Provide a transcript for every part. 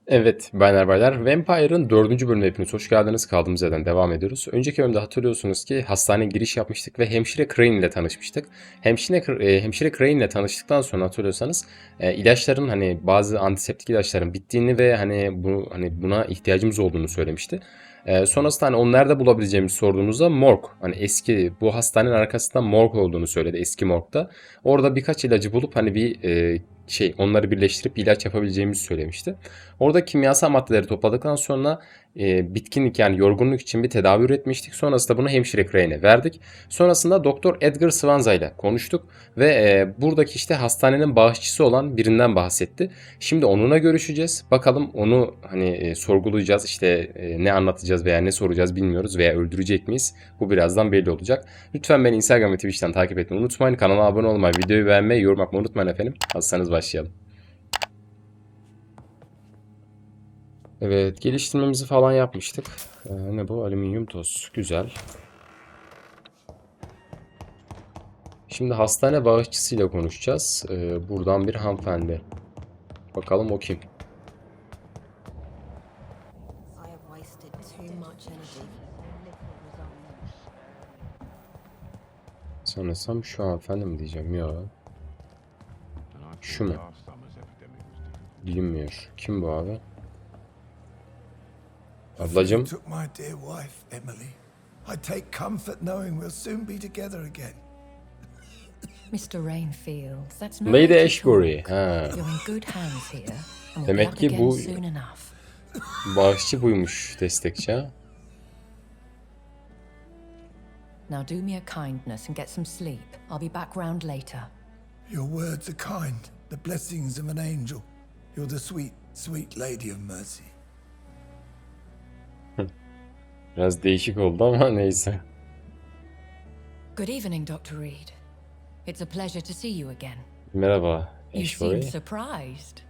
Evet, baylar baylar. Vampyre'ın 4. bölümüne hepiniz hoş geldiniz. Kaldığımız yerden devam ediyoruz. Önceki bölümde hatırlıyorsunuz ki hastaneye giriş yapmıştık ve hemşire Crane ile tanışmıştık. Hemşire Crane ile tanıştıktan sonra hatırlıyorsanız ilaçların hani bazı antiseptik ilaçların bittiğini ve buna ihtiyacımız olduğunu söylemişti. Sonrasında hani onu nerede bulabileceğimizi sorduğumuzda morg, hani eski bu hastanenin arkasında morg olduğunu söyledi, eski morgda. Orada birkaç ilacı bulup hani onları birleştirip ilaç yapabileceğimizi söylemişti. Orada kimyasal maddeleri topladıktan sonra bitkinlik yani yorgunluk için bir tedavi üretmiştik. Sonrasında bunu hemşire Crane'e verdik. Sonrasında Doktor Edgar Swanza ile konuştuk ve buradaki işte hastanenin bağışçısı olan birinden bahsetti. Şimdi onunla görüşeceğiz. Bakalım onu sorgulayacağız. İşte ne anlatacağız veya ne soracağız bilmiyoruz veya öldürecek miyiz? Bu birazdan belli olacak. Lütfen beni Instagram ve Twitch'ten takip etmeyi unutmayın. Kanala abone olmayı, videoyu beğenmeyi, yorum yapmayı unutmayın efendim. Hazırsanız başlayalım. Evet, geliştirmemizi falan yapmıştık. Ne bu? Alüminyum toz. Güzel. Şimdi hastane bağışçısıyla konuşacağız. Buradan bir hanımefendi. Bakalım o kim? Sanırsam şu hanımefendi mi diyeceğim? Yok. Şu mu? Bilinmiyor. Kim bu abi? Ablacım. Took my dear wife, Emily. I take comfort knowing we'll soon be together again. Mr. Rainfield, that's no Lady way to Ashbury. talk. Ha. You're in good hands here, and we'll be Demek up ki again bu soon enough. bağışçı buymuş, destekçi ha. Now do me a kindness and get some sleep. I'll be back round later. Your words are kind, the blessings of an angel. You're the sweet, sweet lady of mercy. Biraz değişik oldu ama neyse. Good evening, Dr. Reid. It's a pleasure to see you again. Merhaba You seem Ashbury. surprised.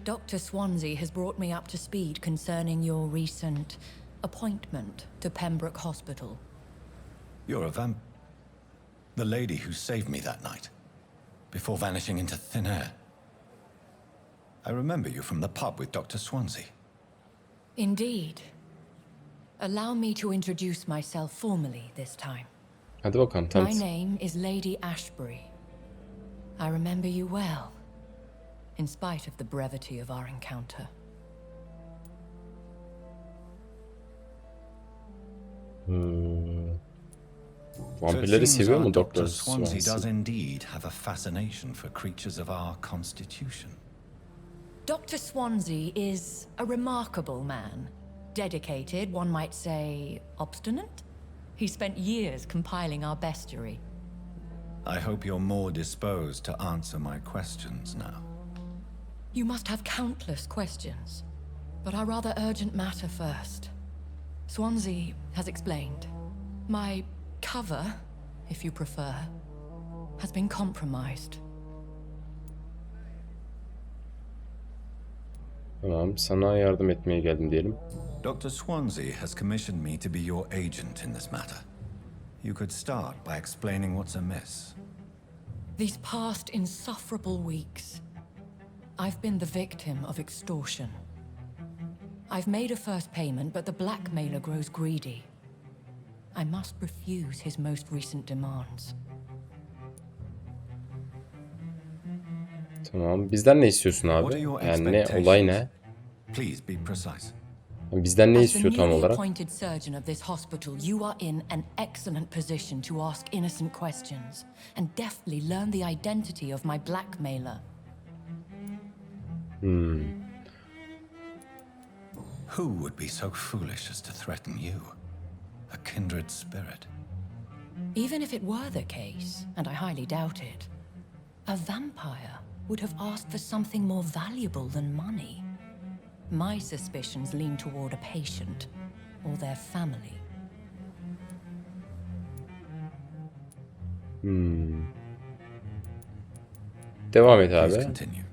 Dr. Swansea has brought me up to speed concerning your recent appointment to Pembroke Hospital. You're a the lady who saved me that night, before vanishing into thin air. I remember you from the pub with Dr. Swansea. Indeed. Allow me to introduce myself formally this time. Hadi bakalım tanıt. My name is Lady Ashbury. I remember you well, in spite of the brevity of our encounter. Vampirleri seviyor mu Doktor Dr. Swansea does Swansea? indeed have a fascination for creatures of our constitution. Dr. Swansea is a remarkable man. Dedicated, one might say, obstinate? He spent years compiling our bestiary. I hope you're more disposed to answer my questions now. You must have countless questions, but our rather urgent matter first. Swansea has explained. My cover, if you prefer, has been compromised. Tamam, sana yardım etmeye geldim diyelim. Dr. Swansea has commissioned me to be your agent in this matter. You could start by explaining what's amiss. These past insufferable weeks, I've been the victim of extortion. I've made a first payment, but the blackmailer grows greedy. I must refuse his most recent demands. Tamam, bizden ne istiyorsun What are abi? your Yani ne, expectations? olay ne? Please be precise. Bizden ne As the istiyor tam newly olarak? appointed surgeon of this hospital, you are in an excellent position to ask innocent questions and deftly learn the identity of my blackmailer. Who would be so foolish as to threaten you? A kindred spirit. Even if it were the case, and I highly doubt it, a vampire would have asked for something more valuable than money. My suspicions lean toward a patient or their family. Devam et Please abi. continue.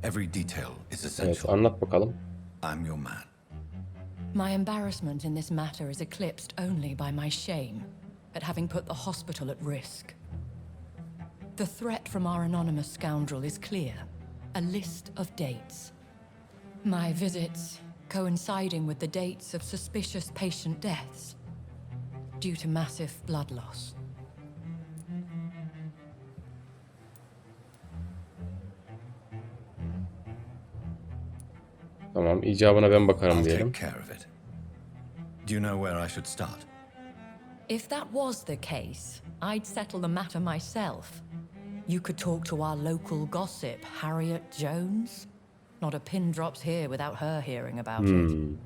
Every detail is Evet, essential. anlat bakalım. I'm your man. My embarrassment in this matter is eclipsed only by my shame at having put the hospital at risk. The threat from our anonymous scoundrel is clear. A list of dates. My visits coinciding with the dates of suspicious patient deaths due to massive blood loss. Tamam, icabına ben bakarım I'll diyelim. take care of it. Do you know where I should start? If that was the case, I'd settle the matter myself. You could talk to our local gossip, Harriet Jones. Not a pin drops here without her hearing about it.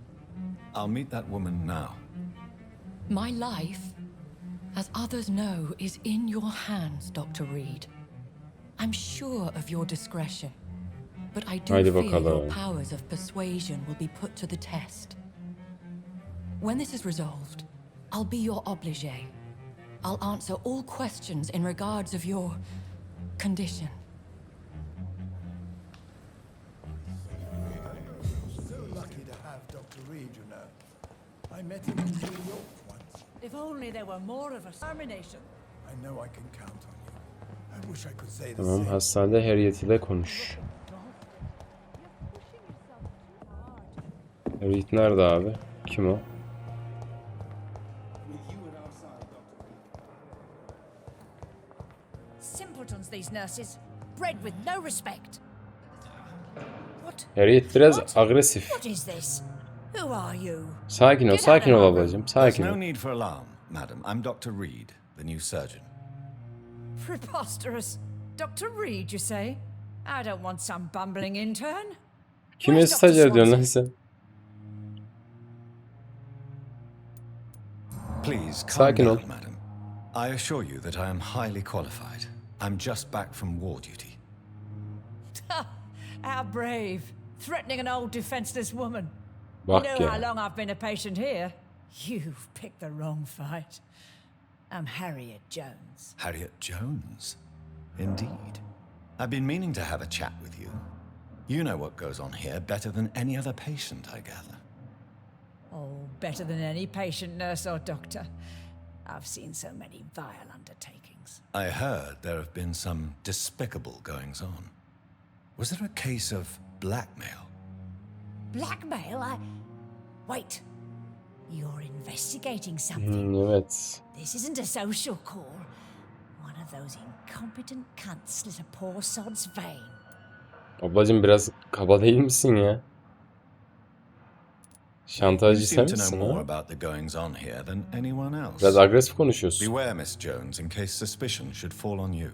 I'll meet that woman now. My life, as others know, is in your hands, Dr. Reid. I'm sure of your discretion, but I do Haydi fear your bakalım. powers of persuasion will be put to the test. When this is resolved, I'll be your obligé. I'll answer all questions in regards of your condition. So lucky to have Dr. Reid, you know. I met him in New York once. If only there were more of us. Termination. I know I can count on you. I wish I could say the Tamam, same. hastanede Harriet ile konuş. Harriet nerede abi? Kim o? Simpletons, these nurses. Bred with no respect. What? Harriet biraz agresif. What is this? Who are you? Sakin ol, sakin ol ablacığım. There's Sakin no ol. need for alarm, madam. I'm Dr. Reid, the new surgeon. Preposterous. Dr. Reid, you say? I don't want some bumbling intern. Kime Where's Dr. stajyer diyorsun lan Swansea? sen? Please calm Sakin ol. down, madam. I assure you that I am highly qualified. I'm just back from war duty. How brave. Threatening an old defenseless woman. Bak You know how ya. long I've been a patient here? You've picked the wrong fight. I'm Harriet Jones. Harriet Jones? Indeed. I've been meaning to have a chat with you. You know what goes on here better than any other patient, I gather. Oh, better than any patient, nurse, or doctor. I've seen so many vile undertakings. I heard there have been some despicable goings-on. Was there a case of blackmail? Blackmail? Wait. You're investigating something. Evet. This isn't a social call. One of those incompetent cunts slit a poor sod's vein. Ablacığım biraz kaba değil misin ya? You Şantajcı sen seem to misin know more ha? about the goings-on here than anyone else. Biraz agresif konuşuyorsun. Beware, Miss Jones, in case suspicion should fall on you.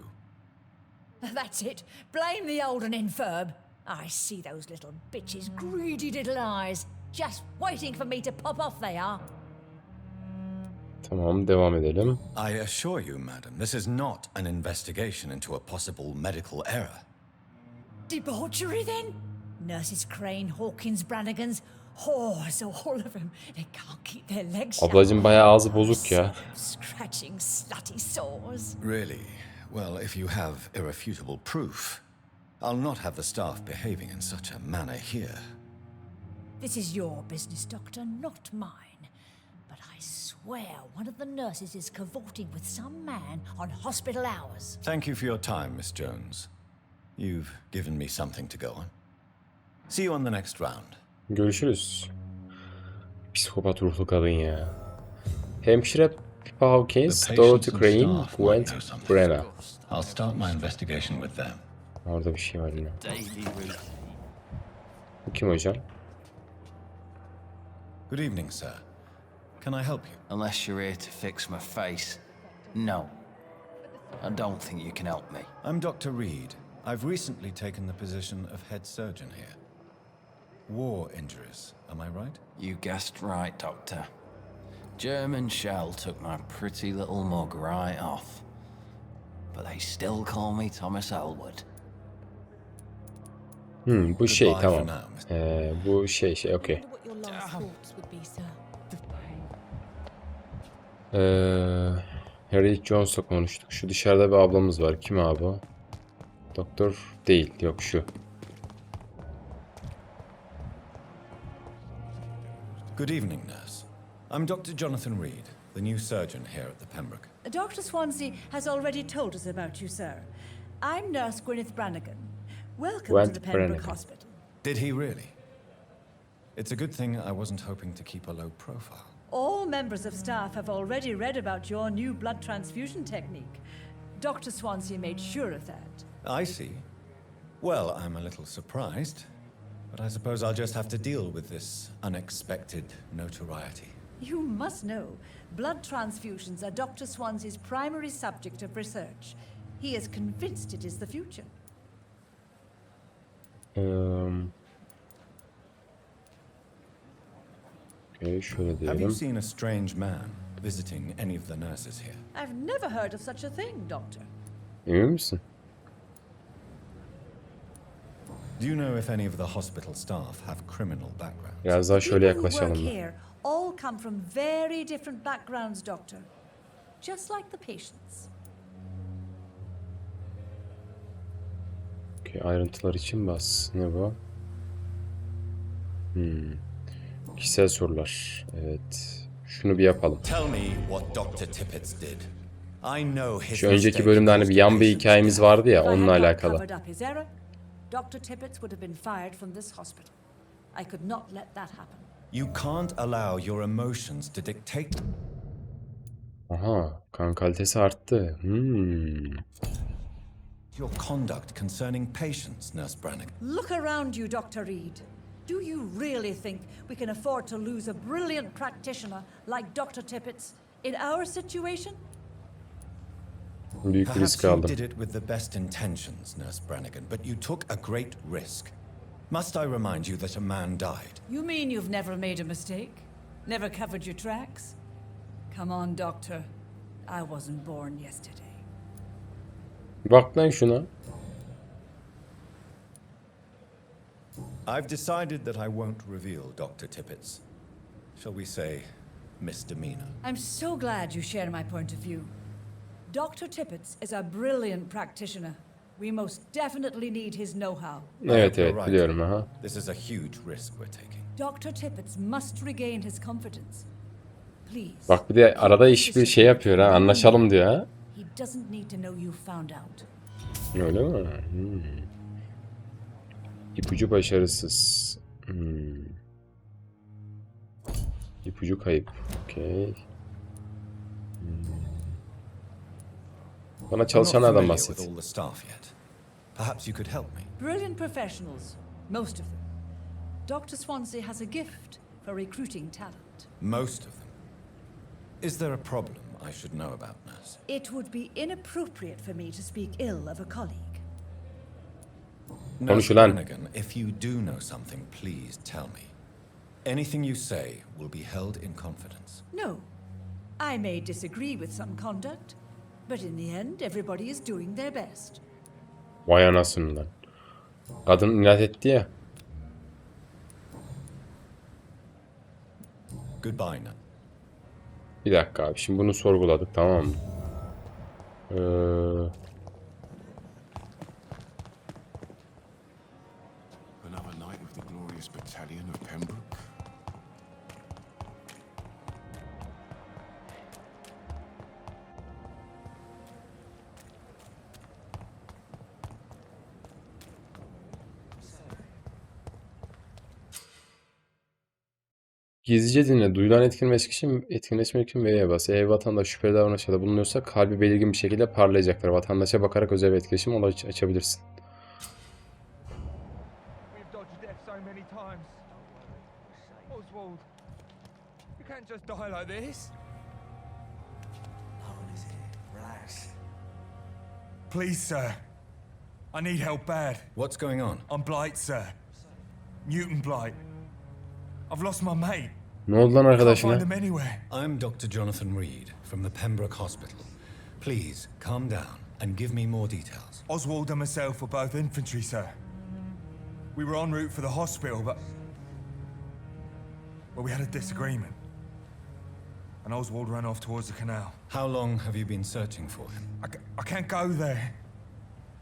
That's it. Blame the old and infirm. I see those little bitches' greedy little eyes. Just waiting for me to pop off they are. Tamam, devam edelim. I assure you, madam, this is not an investigation into a possible medical error. Debauchery, then? Nurses Crane, Hawkins, Brannigans, whores, all of them. They can't keep their legs shut. Ablacığım bayağı ağzı bozuk ya. Scratching slutty sores. Really? Well, if you have irrefutable proof, I'll not have the staff behaving in such a manner here. This is your business, Doctor, not mine. But I swear one of the nurses is cavorting with some man on hospital hours. Thank you for your time, Miss Jones. You've given me something to go on. See you on the next round. Görüşürüz. Psikopat ruhlu kadın ya. Hemşire Pippa Hawkins, Dorothy Crane, Gwent Brenna. I'll start my investigation with them. Orada bir şey var yine. Bu kim hocam? Good evening, sir. Can I help you? Unless you're here to fix my face. No. I don't think you can help me. I'm Dr. Reid. I've recently taken the position of head surgeon here. War injuries, am I right? You guessed right, Doctor. German shell took my pretty little mug right off. But they still call me Thomas Elwood. Bu şey Goodbye for tamam. now, Bu şey okey. What your last thoughts would be, sir. Harriet Jones'la konuştuk. Şu dışarıda bir ablamız var. Kim abi o? Doktor değil. Yok şu. Good evening, nurse. I'm Dr. Jonathan Reid, the new surgeon here at the Pembroke. Dr. Swansea has already told us about you, sir. I'm Nurse Gwyneth Brannigan. Welcome Gwent to the Pembroke Brannigan. Hospital. Did he really? It's a good thing I wasn't hoping to keep a low profile. All members of staff have already read about your new blood transfusion technique. Dr. Swansea made sure of that. I see. Well, I'm a little surprised, but I suppose I'll just have to deal with this unexpected notoriety. You must know, blood transfusions are Dr. Swansea's primary subject of research. He is convinced it is the future. Okay, şöyle Have you diyelim. seen a strange man visiting any of the nurses here? I've never heard of such a thing, Doctor. Emin misin? Do you know if any of the hospital staff have criminal backgrounds? Biraz daha şöyle People who work yaklaşalım da. here all come from very different backgrounds, Doctor. Just like the patients. Okay, ayrıntılar için bas. Ne bu? Kişisel sorular. Evet. Şunu bir yapalım. Tell me what Dr. Tippett did. I know his Şu önceki mistake bölümde hani bir caused yan bir patients hikayemiz death. vardı ya, If I onunla had not alakalı. covered up his error, Dr. Tippett would have been fired from this hospital. I could not let that happen. You can't allow your emotions to dictate. Aha, kan kalitesi arttı. Your conduct concerning patients, Nurse Brannigan. Look around you, Dr. Reid. Do you really think we can afford to lose a brilliant practitioner like Dr. Tippett's in our situation? Büyük bir Perhaps risk you aldım. did it with the best intentions, Nurse Brannigan, but you took a great risk. Must I remind you that a man died? You mean you've never made a mistake? Never covered your tracks? Come on, Doctor. I wasn't born yesterday. Bak lan şuna. I've decided that I won't reveal Dr. Tippett's, shall we say, misdemeanor. I'm so glad you share my point of view. Dr. Tippett's is a brilliant practitioner. We most definitely need his know-how. Evet You're evet right. biliyorum aha. This is a huge risk we're taking. Dr. Tippett's must regain his confidence. Please. Bak bir de arada iş bir şey yapıyor ha, anlaşalım diyor ha. He doesn't need to know you found out. Öyle mi? İpucu başarısız. İpucu kayıp. Okey. Bana I'm not çalışanlardan familiar bahset. with all the staff yet. Perhaps you could help me. Brilliant professionals, most of them. Dr. Swansea has a gift for recruiting talent. Most of them. Is there a problem I should know about, Nurse? It would be inappropriate for me to speak ill of a colleague. Nurse Konuşulan. Brannigan, if you do know something, please tell me. Anything you say will be held in confidence. No, I may disagree with some conduct, but in the end, everybody is doing their best. Vay anasını lan. Kadın inat etti ya. Goodbye, Nurse. Bir dakika abi, şimdi bunu sorguladık, tamam mı? Another night with the glorious battalion of Pembroke. Gizlice dinle. Duyulan etkinleşmek için V'ye bas. Eğer vatandaş şüpheli davranışlarda bulunuyorsa kalbi belirgin bir şekilde parlayacaklar. Vatandaşa bakarak özel bir etkileşim açabilirsin. We've dodged death so many times. Oswald, you can't just die like this. Relax. Please, sir. I need help bad. What's going on? I'm Blight, sir. Newton Blight. I've lost my mate. Ne oldu lan Can't arkadaşına? find him anywhere. I'm Dr. Jonathan Reid from the Pembroke Hospital. Please calm down and give me more details. Oswald and myself were both infantry, sir. We were en route for the hospital, but... well, we had a disagreement. And Oswald ran off towards the canal. How long have you been searching for him? I can't go there.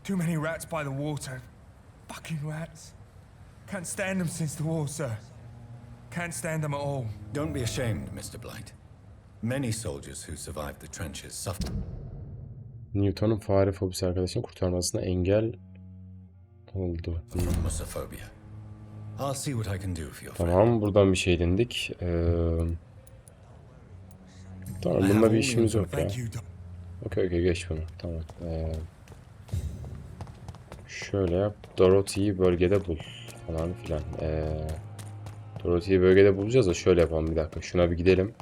Too many rats by the water. Fucking rats. Can't stand them since the war, sir. Can't stand them at all. Don't be ashamed, Mr. Blight. Many soldiers who survived the trenches suffered Newton'un fare fobisi arkadaşını kurtarmasına engel oldu. from Musophobia. I'll see what I can do for your friend. Tamam, buradan bir şey dindik. Tamam, bunda bir işimiz yok ya. Thank you, Okey geç bunu. Tamam. Şöyle yap. Dorothy'yi bölgede bul. Falan filan. Dorothy'yi bölgede bulacağız da şöyle yapalım bir dakika. Şuna bir gidelim.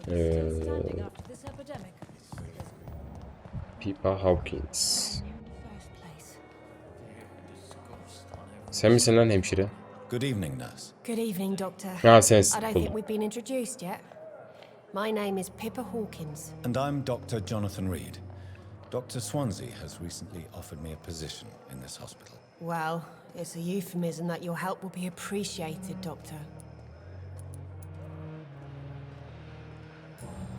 Standing after this epidemic. Pippa Hawkins. First place. Sen misin lan hemşire? Good evening, nurse. Good evening, Doctor. Ha sensin. I don't think we've been introduced yet. My name is Pippa Hawkins. And I'm Dr. Jonathan Reid. Dr. Swansea has recently offered me a position in this hospital. Well, it's a euphemism that your help will be appreciated, Doctor.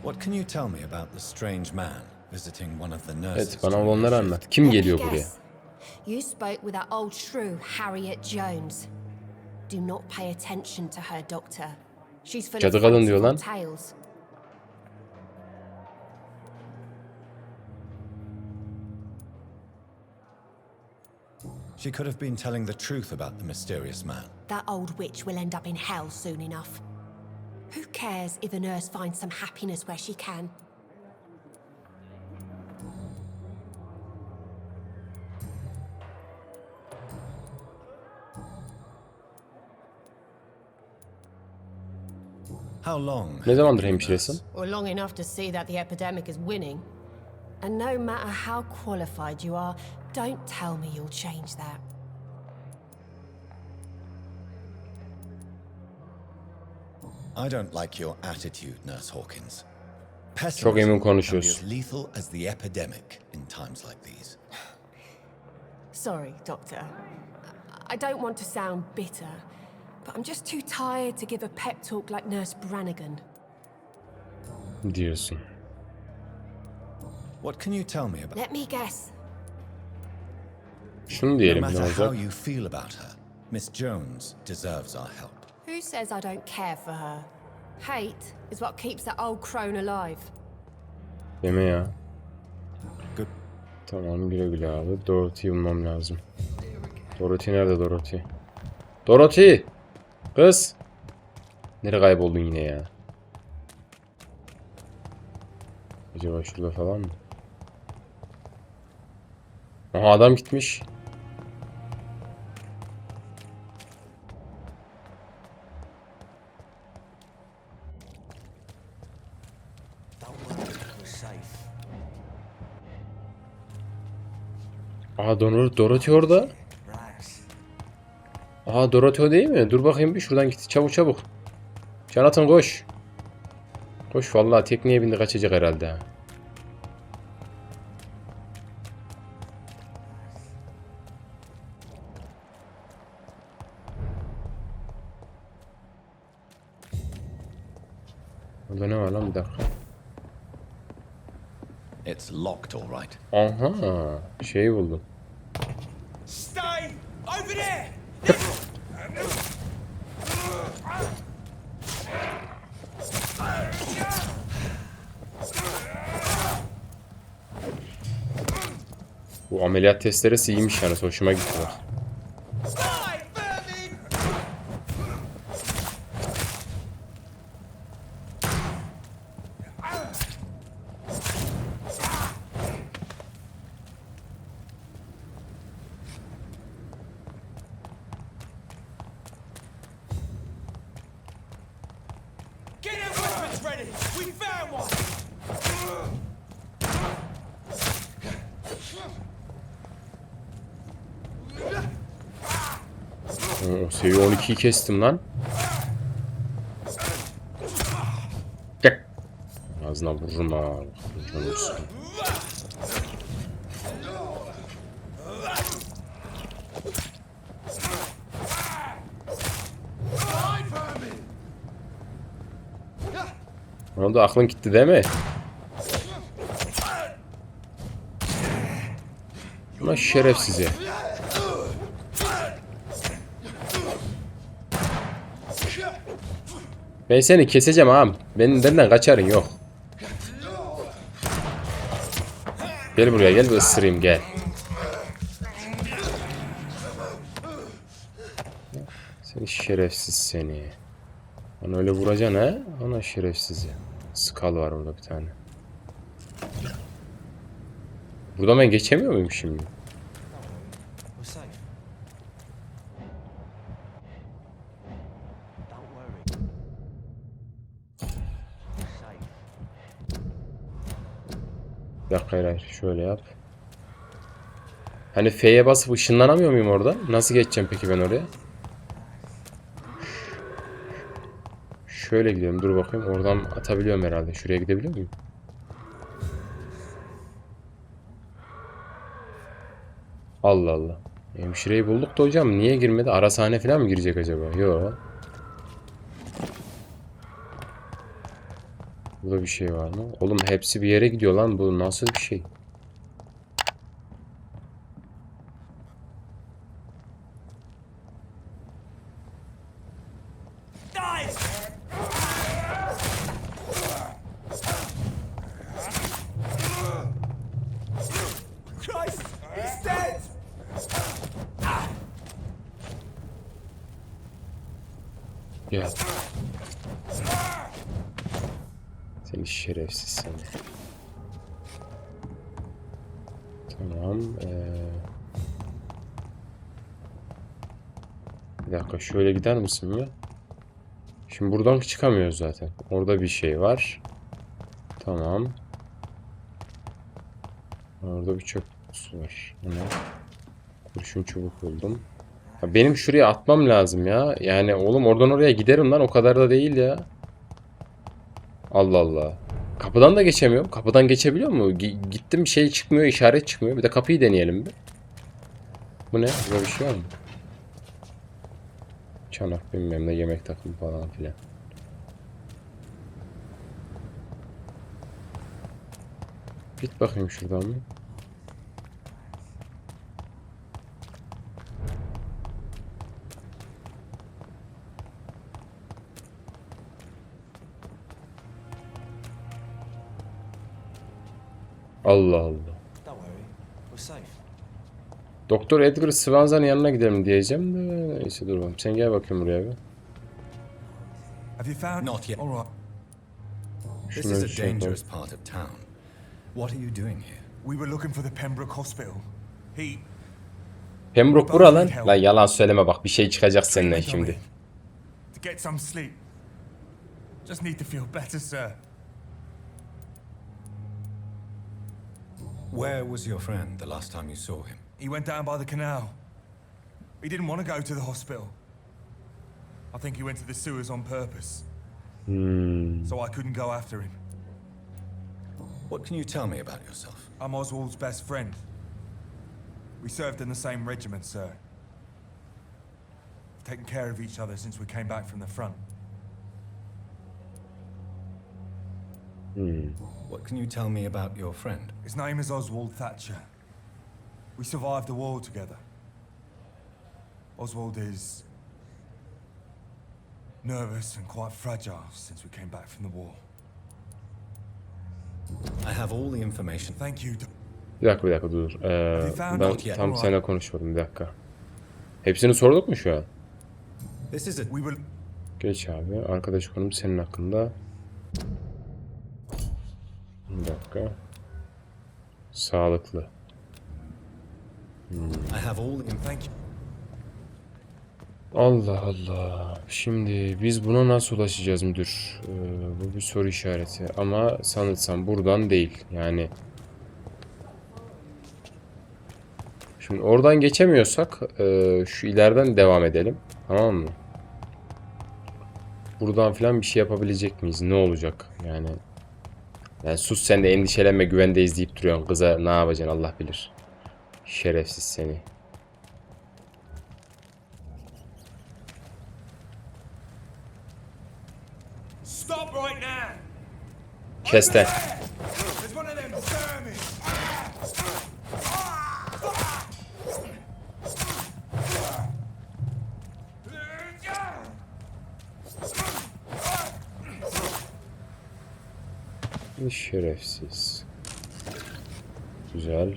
What can you tell me about the strange man visiting one of the nurses? Evet, bana olanları anlat. Kim geliyor Let me buraya? guess. You spoke with that old shrew, Harriet Jones. Do not pay attention to her, Doctor. She's full Cadı of kadın diyor lan. fanciful tales. She could have been telling the truth about the mysterious man. That old witch will end up in hell soon enough. Who cares if a nurse finds some happiness where she can? How long? Ne zamandır have you been a hemşiresin? nurse? Or long enough to see that the epidemic is winning. And no matter how qualified you are, don't tell me you'll change that. I don't like your attitude, Nurse Hawkins. Çok emin Pessimism can be konuşuyorsun. as lethal as the epidemic in times like these. Sorry, Doctor. I don't want to sound bitter, but I'm just too tired to give a pep talk like Nurse Brannigan. Diyorsun. What can you tell me about? Let me guess. Şunu No diyelim ne matter how olacak? you feel about her, Miss Jones deserves our help. Who says I don't care for her? Hate is what keeps that old crone alive. Deme ya. Good. Tamam, güle güle abi. Dorothy'yi bulmam lazım. Dorothy nerede Dorothy? Dorothy! Kız! Nereye kayboldun yine ya? Acaba şurada falan mı? Aha, adam gitmiş. Aha, Dorothy orada. Aha, Dorothy o değil mi? Dur bakayım bir şuradan git. Çabuk çabuk. Jonathan koş. Koş, vallahi tekneye bindi kaçacak herhalde. Ha. Burada ne var lan, bir dakika. It's locked, all right. Aha, şeyi buldum. Stay over there! Bu ameliyat testeresi iyiymiş yani, hoşuma gitti. Bak. Stay, vermin! Get your weapons ready! We found one! Oo, seviye 12'yi kestim lan. Gel. Ağzına vururum ha. Vurursun. Ne oldu, aklın gitti değil mi? Ulan şerefsizi. Ben seni keseceğim ağam. Benden kaçarın yok. Gel buraya, gel bir ısırayım, gel. Seni şerefsiz seni. Bana öyle vuracaksın ha? Ana şerefsizi. Skal var orada bir tane. Burada ben geçemiyor muyum şimdi? Bir dakika, hayır. Şöyle yap. Hani F'ye basıp ışınlanamıyor muyum orada? Nasıl geçeceğim peki ben oraya? Şöyle gidiyorum. Dur bakayım. Oradan atabiliyorum herhalde. Şuraya gidebiliyor muyum? Allah Allah. Hemşireyi bulduk da hocam. Niye girmedi? Arasahne falan mı girecek acaba? Yok. Burada bir şey var mı? Oğlum hepsi bir yere gidiyor lan. Bu nasıl bir şey? Christ, he's dead! Gel. Seni şerefsiz seni. Tamam. Bir dakika şöyle gider misin mi? Şimdi buradan çıkamıyoruz zaten. Orada bir şey var. Tamam. Orada bir çöp kutusu var. Ne? Kurşun çubuk buldum. Ya benim şuraya atmam lazım ya. Yani oğlum oradan oraya giderim lan. O kadar da değil ya. Allah Allah. Kapıdan da geçemiyorum. Kapıdan geçebiliyor mu? Gittim şey çıkmıyor, işaret çıkmıyor. Bir de kapıyı deneyelim bir. Bu ne? Burada bir şey var mı? Çanak bilmem ne, yemek takımı falan filan. Git bakayım şuradan mı? Allah Allah. Doktor Edgar Swanza'nın yanına gidelim diyeceğim de neyse dur bakalım. Sen gel bakayım buraya bir. Have you found? Not yet. All right. This Şunları is a şey yapalım. dangerous part of town. What are you doing here? We were looking for the Pembroke Hospital. He Pembroke bura lan. Lan yalan söyleme bak, bir şey çıkacak senden treatment şimdi. to get some sleep. Just need to feel better, sir. Where was your friend the last time you saw him? He went down by the canal. He didn't want to go to the hospital. I think he went to the sewers on purpose. So I couldn't go after him. What can you tell me about yourself? I'm Oswald's best friend. We served in the same regiment, sir. We've taken care of each other since we came back from the front. What can you tell me about your friend? His name is Oswald Thatcher. We survived the war together. Oswald is nervous and quite fragile since we came back from the war. I have all the information. Thank you. Bir dakika dur. Ben tam seninle konuşmadım, bir dakika. Hepsini sorduk mu şu an? This is a... We will... Geç abi. Arkadaş konum senin hakkında. Bir dakika. Sağlıklı. I have all the... Thank you. Allah Allah. Şimdi biz buna nasıl ulaşacağız müdür? Bu bir soru işareti. Ama sanırsam buradan değil. Yani şimdi oradan geçemiyorsak şu ileriden devam edelim. Tamam mı? Buradan falan bir şey yapabilecek miyiz? Ne olacak? Yani sus sen de, endişelenme, güvendeyiz deyip duruyorsun. Kıza ne yapacaksın Allah bilir. Şerefsiz seni. Stop right now! Kes de. There's one of them vermin! Şerefsiz. Güzel.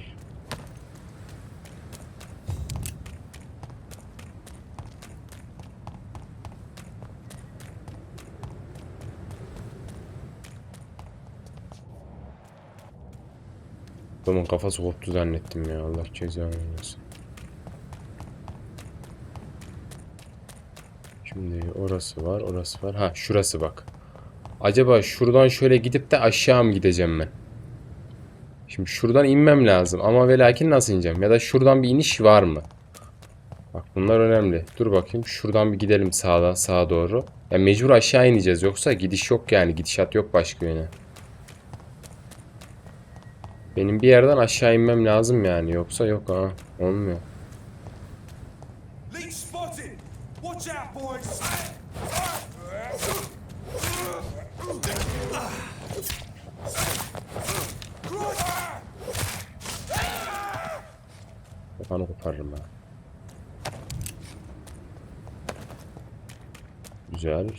Adamın kafası koptu zannettim ya. Allah cezanı versin. Şimdi orası var, orası var. Ha, şurası bak. Acaba şuradan şöyle gidip de aşağı mı gideceğim ben? Şimdi şuradan inmem lazım ama ve lakin nasıl ineceğim? Ya da şuradan bir iniş var mı? Bak bunlar önemli. Dur bakayım. Şuradan bir gidelim sağa doğru. Ya mecbur aşağı ineceğiz. Yoksa gidiş yok yani. Gidişat yok başka yöne. Benim bir yerden aşağı inmem lazım yani. Yoksa yok ha. Olmuyor. Leech spotted! Watch out, boys! Kafanı koparırım ha. Güzel.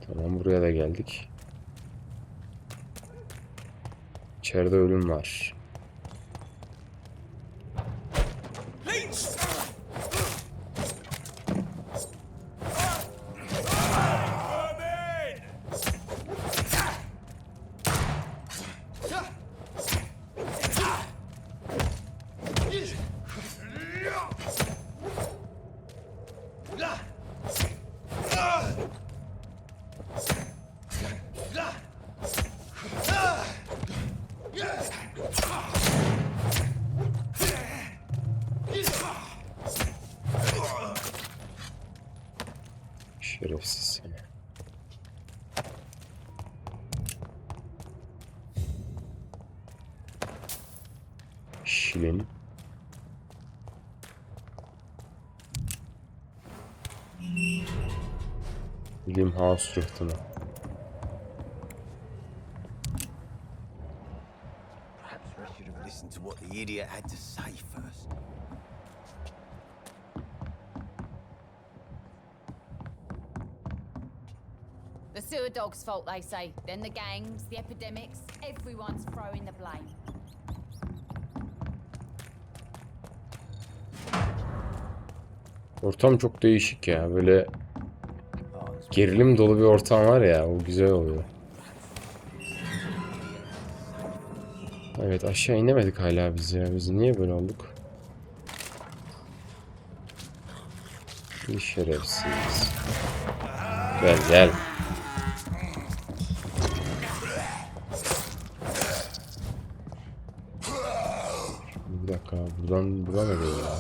Tamam, buraya da geldik. İçeride ölüm var. Şerefsiz seni. Şirin. Bilim House rıhtımı. Perhaps we should have listened to what the idiot had to say first. The sewer dog's fault, they say. Then the gangs, the epidemics, everyone's throwing the blame. Ortam çok değişik ya. Böyle gerilim dolu bir ortam var ya. O güzel oluyor. Evet, aşağı inemedik hala biz ya. Biz niye böyle olduk? Bir şerefsiz. Gel gel. Bir dakika, buradan ne böyle ya?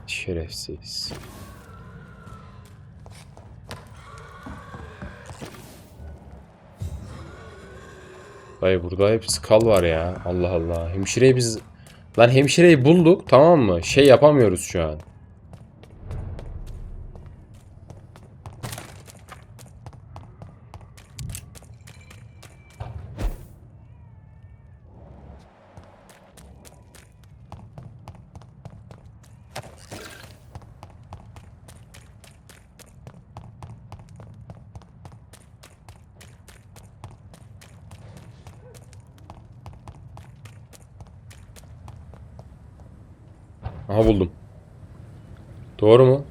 Şerefsiz. Dayı burada hep skal var ya. Allah Allah. Hemşireyi biz... Lan hemşireyi bulduk, tamam mı? Şey yapamıyoruz şu an. Aha, buldum. Doğru mu?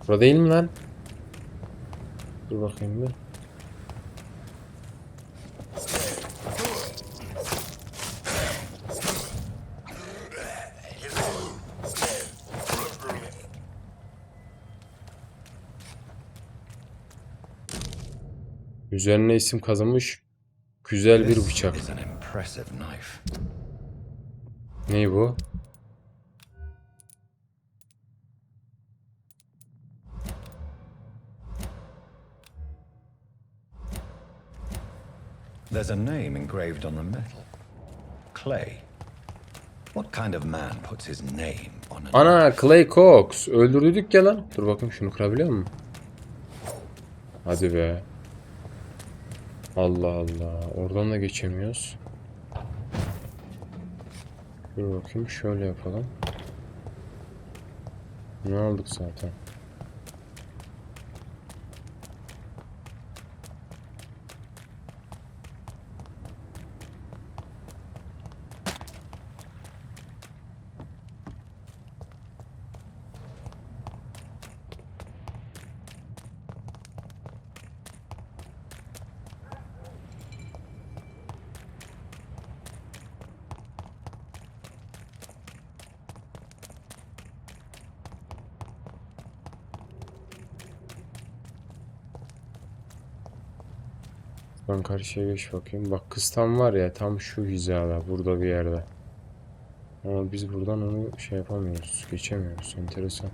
Burada değil mi lan? Dur bakayım bir. Üzerine isim kazınmış güzel bir bıçak. Ne bu? There's a name engraved on the metal. Clay. What kind of man puts his name on a... Ana, Clay Cox. Öldürdük ya lan. Dur bakayım, şunu kırabiliyor muyum? Hadi be. Allah Allah. Oradan da geçemiyoruz. Dur bakayım, şöyle yapalım. Ne aldık zaten? Ben karşıya geç bakayım. Bak kız tam var ya, tam şu hizada, burada bir yerde. Ama biz buradan onu şey yapamıyoruz. Geçemiyoruz. Enteresan.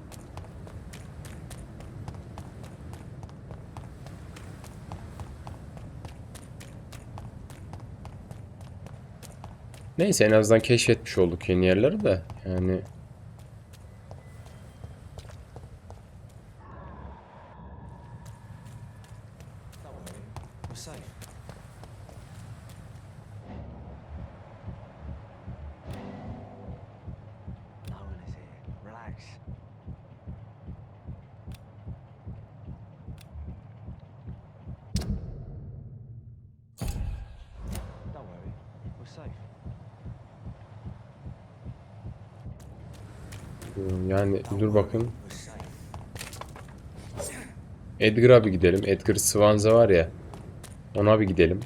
Neyse, en azından keşfetmiş olduk yeni yerleri de. Yani yani dur bakın. Edgar'a bir gidelim. Edgar Swanza var ya. Ona bir gidelim.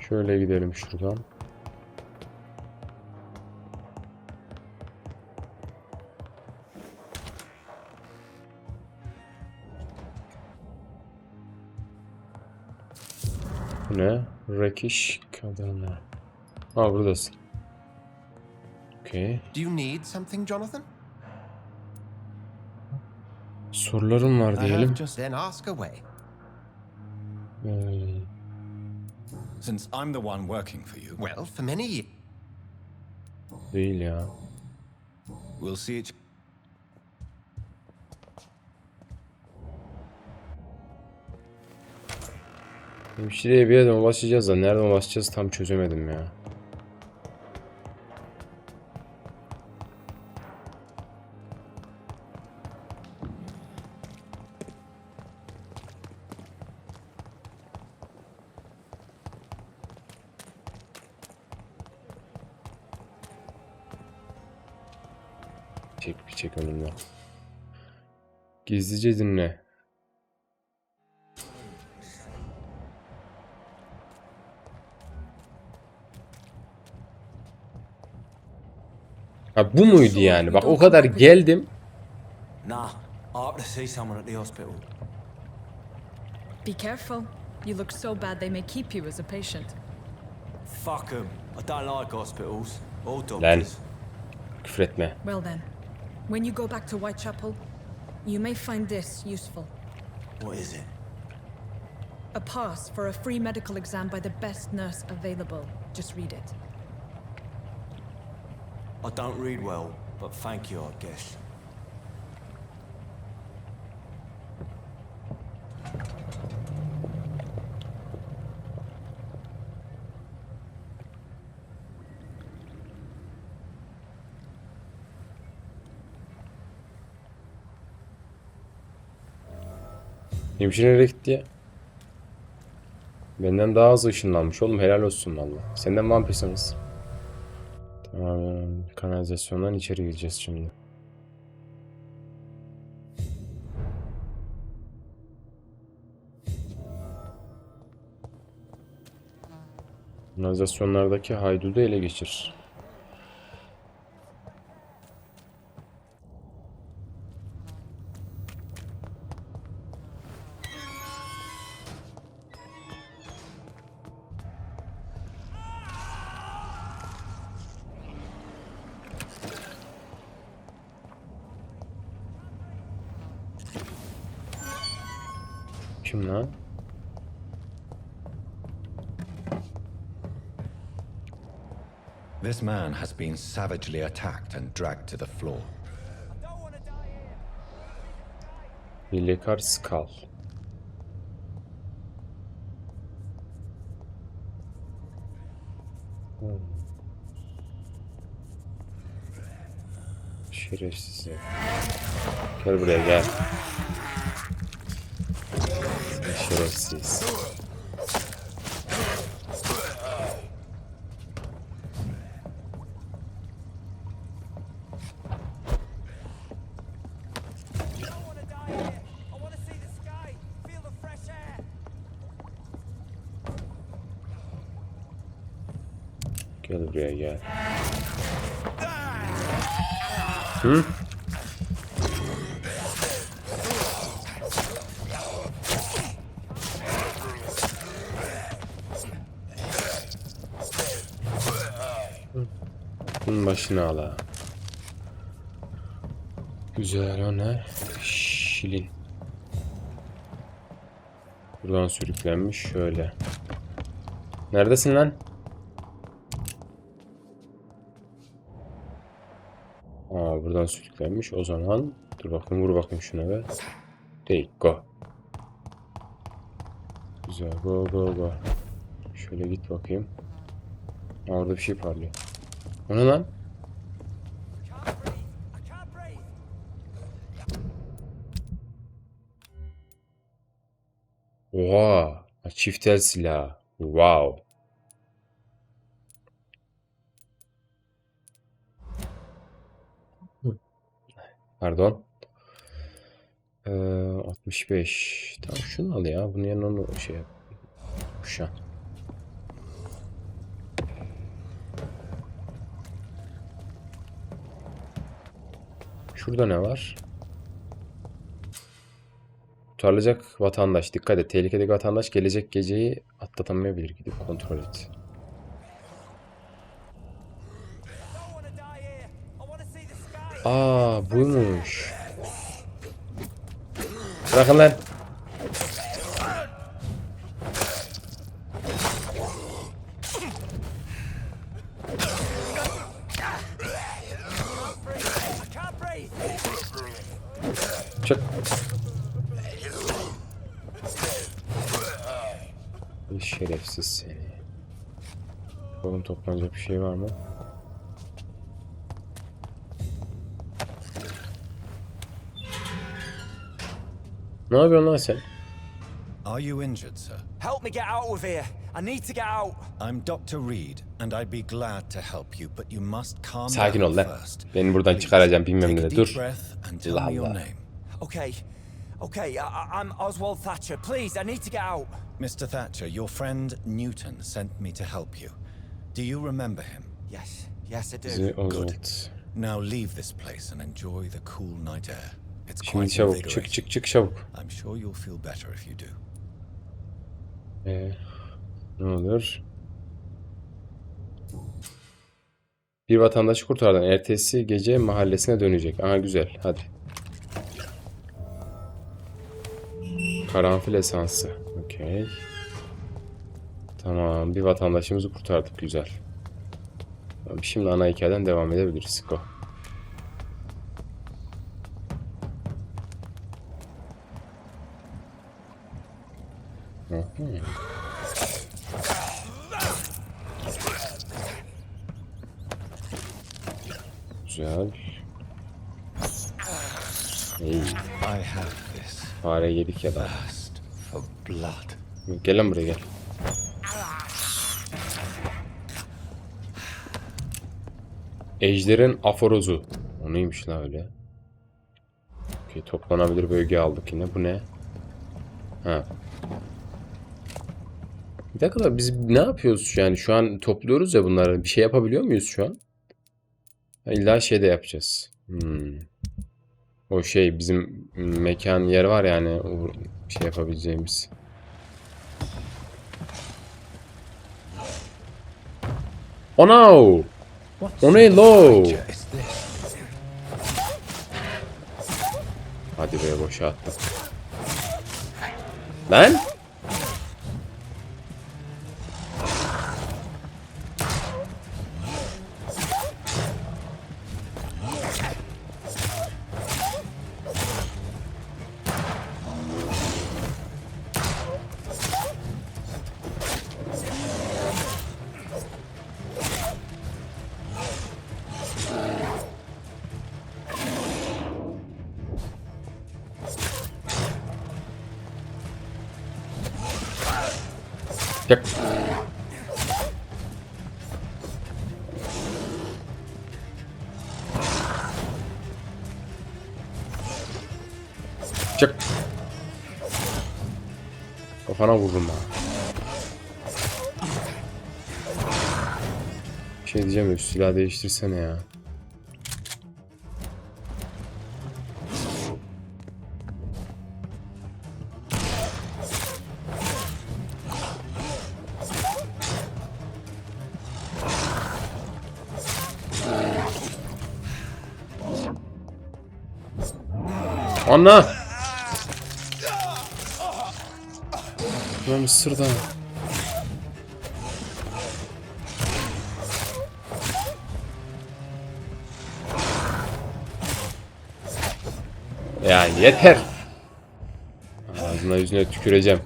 Şöyle gidelim şuradan. Bu ne? Rekiş kadını. Ha, buradasın. Okay. Do you need something, Jonathan? Sorularım var diyelim. Then ask away. Since I'm the one working for you. Well, for many years. Değil ya. We'll see each. Hemşireye bir yerden ulaşacağız da nereden ulaşacağız tam çözemedim ya. Çek önümden. Gizlice dinle. Ha, bu muydu yani? Bak o kadar geldim. Nah, I have to see someone at the hospital. Be careful. You look so bad they may keep you as a patient. Fuck them. I don't like hospitals or Lan. doctors. Küfretme. Well then, when you go back to Whitechapel, you may find this useful. What is it? A pass for a free medical exam by the best nurse available. Just read it. I don't read well, but thank you, I guess. Hemşire nereye gitti ya? Benden daha hızlı ışınlanmış oğlum, helal olsun valla. Senden vampirsanız. Tamam, kanalizasyondan içeri gireceğiz şimdi. Kanalizasyonlardaki haydudu ele geçir. kim lan? This man has been savagely attacked and dragged to the floor. Hilekar Skal. Şerefsiz ya. Gel buraya gel. Şerefsiz. Gel buraya gel. Hı? Bunun başını al ha. Güzel, o ne? Şilin. Buradan sürüklenmiş şöyle. Neredesin lan? Aa, buradan sürüklenmiş. O zaman dur bakayım, vur bakayım şuna be. Değil, go. Güzel, go go go. Şöyle git bakayım. Aa, orada bir şey parlıyor. O ne lan? Oha! Çift el silah. Wow. Pardon. 65. Tamam, şunu al ya. Bunun yanına onu şey yap. Kuşan. Şurada ne var? Kurtarılacak vatandaş. Dikkat et. Tehlikedeki vatandaş gelecek geceyi atlatamayabilir. Gidip kontrol et. Aa, buymuş. Bırakın lan. Çık. Şerefsiz seni. Bakalım toplanacak bir şey var mı? Ne yapıyorsun lan sen? Are you injured, sir? Help me get out of here. I need to get out. I'm Dr. Reid, and I'd be glad to help you, but you must calm Sakin ol down lan. first. Beni buradan çıkaracağım bilmem ne de. Dur. Allah Allah. Okay, I'm Oswald Thatcher. Please, I need to get out. Mr. Thatcher, your friend Newton sent me to help you. Do you remember him? Yes, I do. Good. Now leave this place and enjoy the cool night air. It's Şimdi quite çabuk, invigorating. çık çabuk. I'm sure you'll feel better if you do. Ne olur? Bir vatandaşı kurtardın. Ertesi gece mahallesine dönecek. Aha, güzel. Hadi. Karanfil esansı. Okey. Tamam. Bir vatandaşımızı kurtardık. Güzel. Tamam, şimdi ana hikayeden devam edebiliriz. Go. Güzel. İyi. Fare yedik ya da. Gel lan buraya, gel. Ejder'in aforozu. O neymiş lan öyle? Okay, toplanabilir bölge aldık yine. Bu ne? Ha. Bir dakika da biz ne yapıyoruz yani? Şu an topluyoruz ya bunları. Bir şey yapabiliyor muyuz şu an? İlla şey de yapacağız. O şey bizim mekan yer var yani, o şey yapabileceğimiz. Oh no! O ne lo? Hadi be, boşa attım. Lan. Çık. Çık. Kafana vururum ha. Bir şey diyeceğim, üst silah değiştirsene ya. Anla. Ben ısırdı. Ya yeter. Ağzına yüzüne tüküreceğim.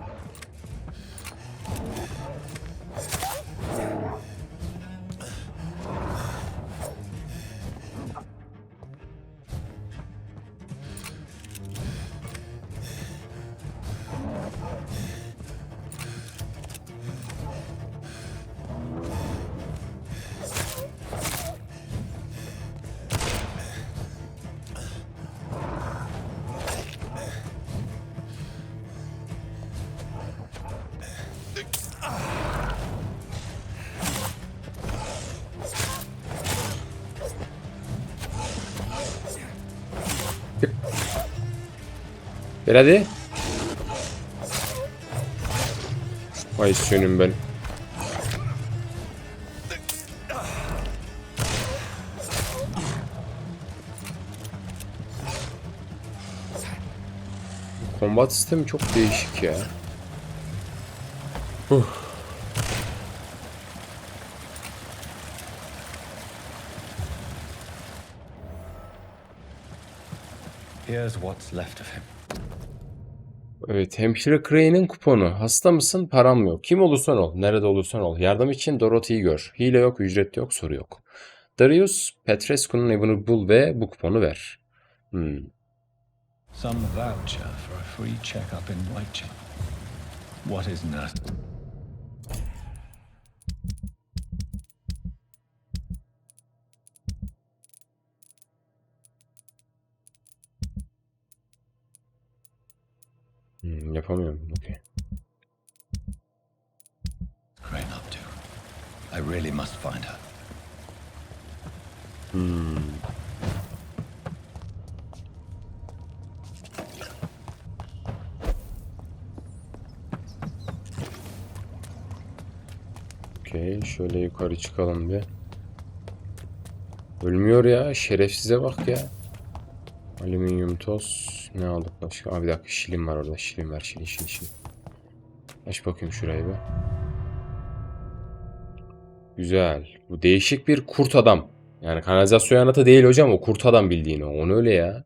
Gel hadi. Vay sönüm ben. Kombat sistemi çok değişik ya. Here's what's left of him. Evet, hemşire Crane'in kuponu. Hasta mısın? Param yok. Kim olursan ol, nerede olursan ol. Yardım için Dorothy'yi gör. Hile yok, ücret yok, soru yok. Darius, Petrescu'nun evini bul ve bu kuponu ver. Some voucher for a free check-up in Whitechapel. What is nurse? Yapamıyorum. Okay. Crane up to? I really must find her. Okay, şöyle yukarı çıkalım bir. Ölmüyor ya, şerefsize bak ya. Alüminyum toz. Ne aldık başka? Aa, bir dakika, şilim var orada. Şilim var, şilim. Aç bakayım şurayı bir. Güzel. Bu değişik bir kurt adam. Yani kanalizasyon yanıtı değil hocam, o kurt adam bildiğin o. Onu öyle ya.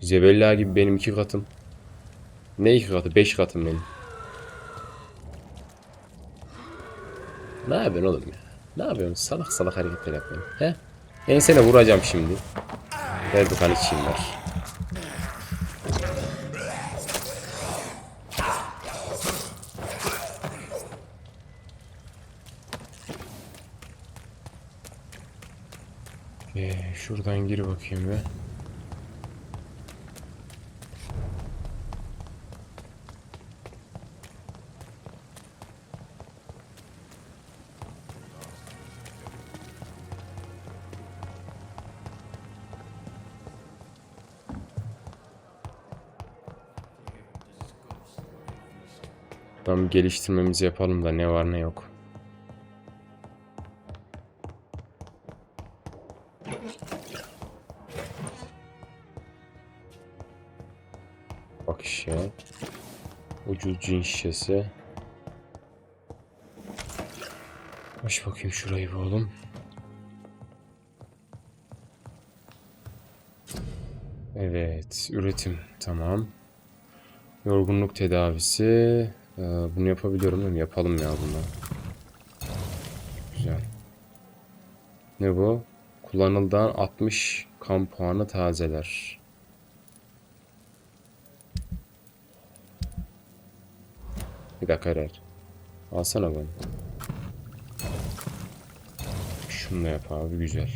Zebella gibi benim 2 katım. Ne 2 katı? 5 katım benim. Ne yapıyorsun oğlum ya? Ne yapıyorsun? Salak salak hareketler yapıyorsun. He? Ensene vuracağım şimdi. Ver bir kan içeyim ver. Şuradan gir bakayım be. Tam geliştirmemizi yapalım da ne var ne yok. Bak ya. Ucuz cin şişesi. Aç bakayım şurayı bir oğlum. Evet, üretim tamam. Yorgunluk tedavisi. Bunu yapabiliyorum değil mi? Yapalım ya bunu. Güzel. Ne bu? Kullanıldan 60 kan puanı tazeler. Bir dakika hayır. Alsana bunu. Şunu da yap abi, güzel.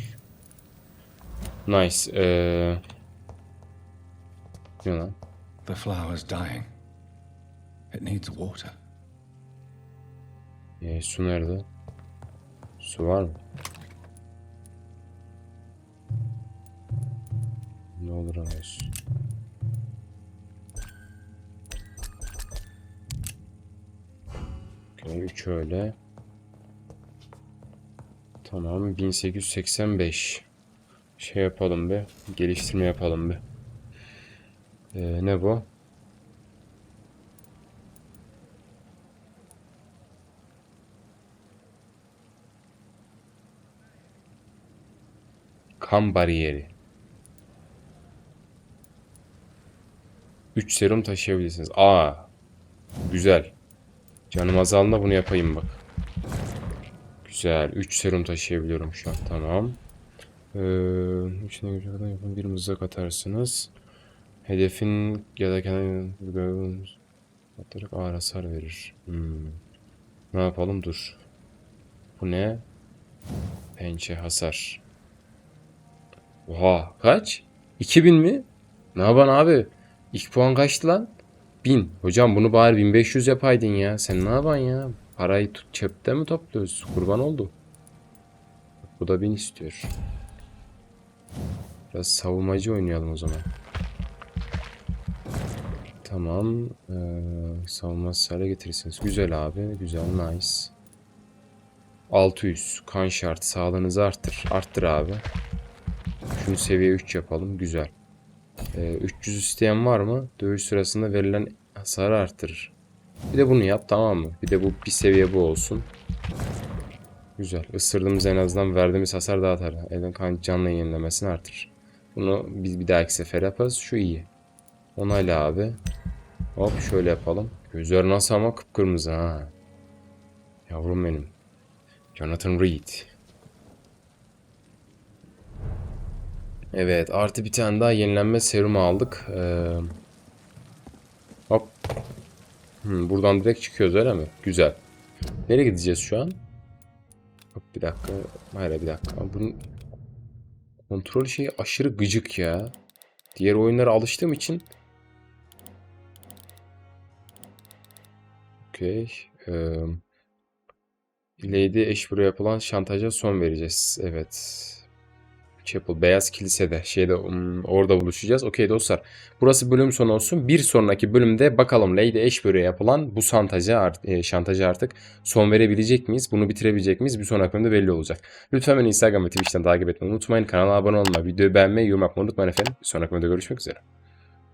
Nice. Ne lan? The flower's dying. It needs water. Su nerede? Su var mı? Ne olur alıyorsun. Okay, 3 öyle. Tamam, 1885. Şey yapalım be. Geliştirme yapalım be. Ne bu? Kan bariyeri. 3 serum taşıyabilirsiniz. Aa, güzel. Canım azaldığında bunu yapayım bak. Güzel. 3 serum taşıyabiliyorum şu an. Tamam. İçine gücü kadar yapın. Bir mızrak atarsınız. Hedefin ya da kendi atarak ağır hasar verir. Ne yapalım? Dur. Bu ne? Pençe hasar. Oha. Kaç? 2000 mi? Ne yapan abi? 2 puan kaçtı lan? 1000. Hocam bunu bari 1500 yapaydın ya. Sen ne yapan ya? Parayı çöpte mi topluyoruz? Kurban oldu. Bu da 1000 istiyor. Biraz savunmacı oynayalım o zaman. Tamam. Savunmasız hale getirirsiniz. Güzel abi. Güzel. Nice. 600. Kan şart. Sağlığınızı arttır. Arttır abi. Şunu seviye 3 yapalım. Güzel. 300 isteyen var mı? Dövüş sırasında verilen hasarı arttırır. Bir de bunu yap, tamam mı? Bir de bu bir seviye bu olsun. Güzel. Isırdığımız en azından verdiğimiz hasar dağıtar. Elden kan canlı yenilemesini artırır. Bunu biz bir dahaki sefer yaparız. Şu iyi. Onayla abi. Hop şöyle yapalım. Gözler nasıl ama kıpkırmızı ha. Yavrum benim. Jonathan Reid. Evet, artı bir tane daha yenilenme serumu aldık. Hop. Buradan direkt çıkıyoruz öyle mi? Güzel. Nereye gideceğiz şu an? Hop bir dakika. Hayır bir dakika. Bunun kontrol şeyi aşırı gıcık ya. Diğer oyunlara alıştığım için. Okey. Lady Ashbury'e yapılan şantaja son vereceğiz. Evet. Chapel, Beyaz Kilise'de orada buluşacağız. Okey dostlar. Burası bölüm sonu olsun. Bir sonraki bölümde bakalım Lady Ashbury'e yapılan bu şantaja artık son verebilecek miyiz? Bunu bitirebilecek miyiz? Bir sonraki bölümde belli olacak. Lütfen beni Instagram ve Twitch'ten takip etmeyi unutmayın. Kanala abone olmayı, videoyu beğenmeyi, yorum yapmayı unutmayın efendim. Bir sonraki bölümde görüşmek üzere.